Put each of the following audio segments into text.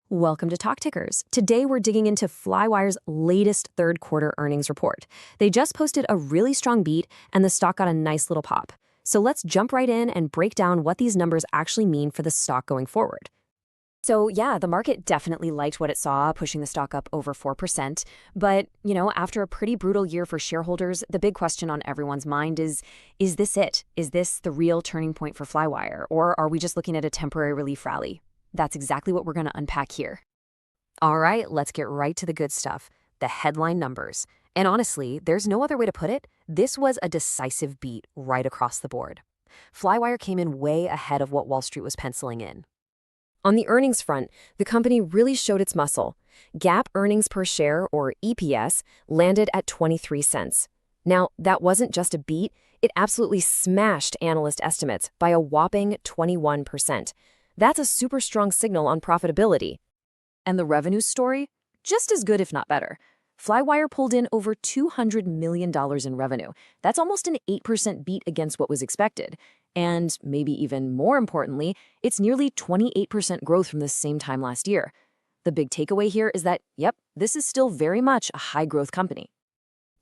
Welcome to Talk Tickers. Today we're digging into Flywire's latest third quarter earnings report. They just posted a really strong beat and the stock got a nice little pop. So let's jump right in and break down what these numbers actually mean for the stock going forward. So yeah, the market definitely liked what it saw, pushing the stock up over 4%. But, after a pretty brutal year for shareholders, the big question on everyone's mind is this it? Is this the real turning point for Flywire? Or are we just looking at a temporary relief rally? That's exactly what we're going to unpack here. All right, let's get right to the good stuff, the headline numbers. And honestly, there's no other way to put it. This was a decisive beat right across the board. Flywire came in way ahead of what Wall Street was penciling in. On the earnings front, the company really showed its muscle. GAAP earnings per share, or EPS, landed at 23 cents. Now, that wasn't just a beat, it absolutely smashed analyst estimates by a whopping 21%. That's a super strong signal on profitability. And the revenue story? Just as good, if not better. Flywire pulled in over $200 million in revenue. That's almost an 8% beat against what was expected. And maybe even more importantly, it's nearly 28% growth from the same time last year. The big takeaway here is that, this is still very much a high-growth company.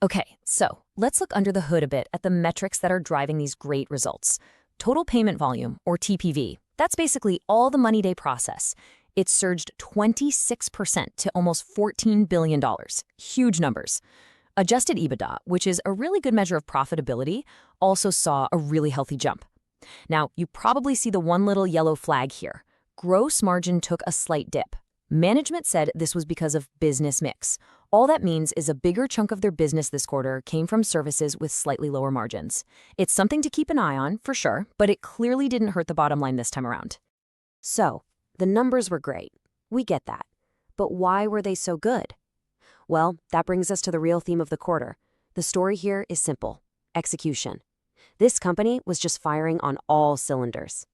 Okay, so let's look under the hood a bit at the metrics that are driving these great results. Total payment volume, or TPV. That's basically all the money they process. It surged 26% to almost $14 billion. Huge numbers. Adjusted EBITDA, which is a really good measure of profitability, also saw a really healthy jump. Now, you probably see the one little yellow flag here. Gross margin took a slight dip. Management said this was because of business mix. All that means is a bigger chunk of their business this quarter came from services with slightly lower margins. It's something to keep an eye on, for sure, but it clearly didn't hurt the bottom line this time around. So, the numbers were great. We get that. But why were they so good? Well, that brings us to the real theme of the quarter. The story here is simple: execution. This company was just firing on all cylinders.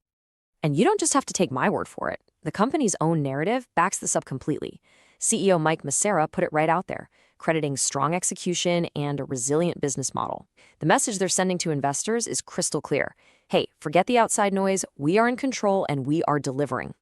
And you don't just have to take my word for it. The company's own narrative backs this up completely. CEO Mike Massera put it right out there, crediting strong execution and a resilient business model. The message they're sending to investors is crystal clear. Hey, forget the outside noise, we are in control and we are delivering.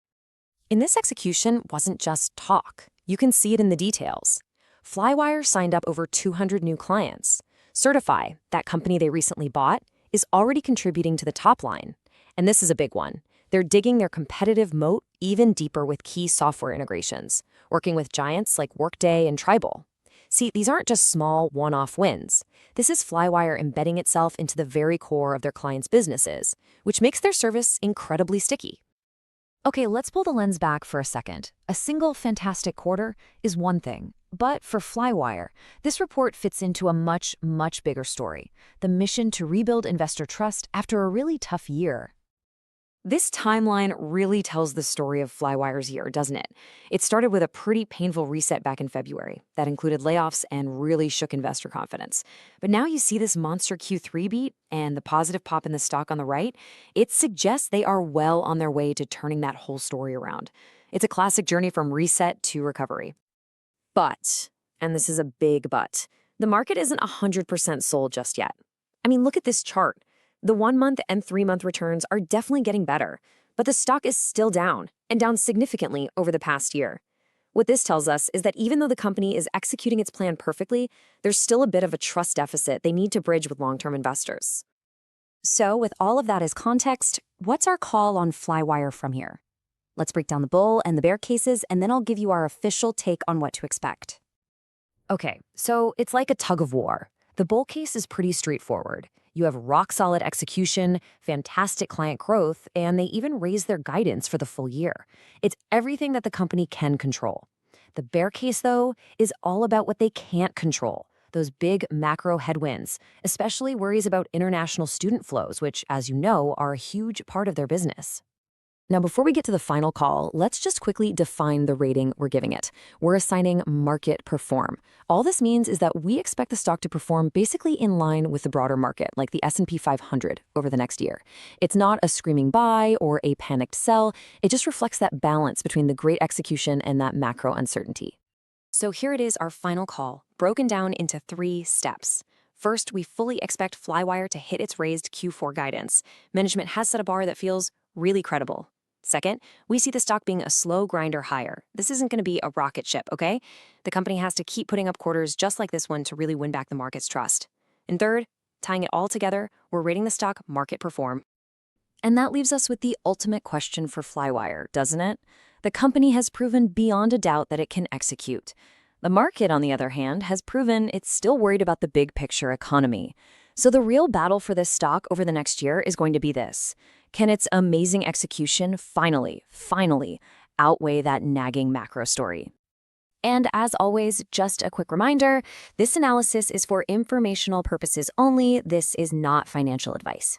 And this execution wasn't just talk. You can see it in the details. Flywire signed up over 200 new clients. Sertifi, that company they recently bought, is already contributing to the top line. And this is a big one. They're digging their competitive moat even deeper with key software integrations, working with giants like Workday and Tribal. See, these aren't just small, one-off wins. This is Flywire embedding itself into the very core of their clients' businesses, which makes their service incredibly sticky. Okay, let's pull the lens back for a second. A single fantastic quarter is one thing. But for Flywire, this report fits into a much, much bigger story: the mission to rebuild investor trust after a really tough year. This timeline really tells the story of Flywire's year, doesn't it? It started with a pretty painful reset back in February that included layoffs and really shook investor confidence. But now you see this monster Q3 beat and the positive pop in the stock on the right. It suggests they are well on their way to turning that whole story around. It's a classic journey from reset to recovery. But, and this is a big but, the market isn't 100% sold just yet. I mean, look at this chart. The 1-month and 3-month returns are definitely getting better, but the stock is still down, and down significantly over the past year. What this tells us is that even though the company is executing its plan perfectly, there's still a bit of a trust deficit they need to bridge with long-term investors. So, with all of that as context, what's our call on Flywire from here? Let's break down the bull and the bear cases, and then I'll give you our official take on what to expect. Okay, so it's like a tug of war. The bull case is pretty straightforward. You have rock-solid execution, fantastic client growth, and they even raise their guidance for the full year. It's everything that the company can control. The bear case, though, is all about what they can't control, those big macro headwinds, especially worries about international student flows, which, as you know, are a huge part of their business. Now, before we get to the final call, let's just quickly define the rating we're giving it. We're assigning market perform. All this means is that we expect the stock to perform basically in line with the broader market, like the S&P 500, over the next year. It's not a screaming buy or a panicked sell. It just reflects that balance between the great execution and that macro uncertainty. So here it is, our final call, broken down into 3 steps. First, we fully expect Flywire to hit its raised Q4 guidance. Management has set a bar that feels really credible. Second, we see the stock being a slow grinder higher. This isn't going to be a rocket ship, okay? The company has to keep putting up quarters just like this one to really win back the market's trust. And third, tying it all together, we're rating the stock market perform. And that leaves us with the ultimate question for Flywire, doesn't it? The company has proven beyond a doubt that it can execute. The market, on the other hand, has proven it's still worried about the big picture economy. So the real battle for this stock over the next year is going to be this. Can its amazing execution finally outweigh that nagging macro story? And as always, just a quick reminder, this analysis is for informational purposes only. This is not financial advice.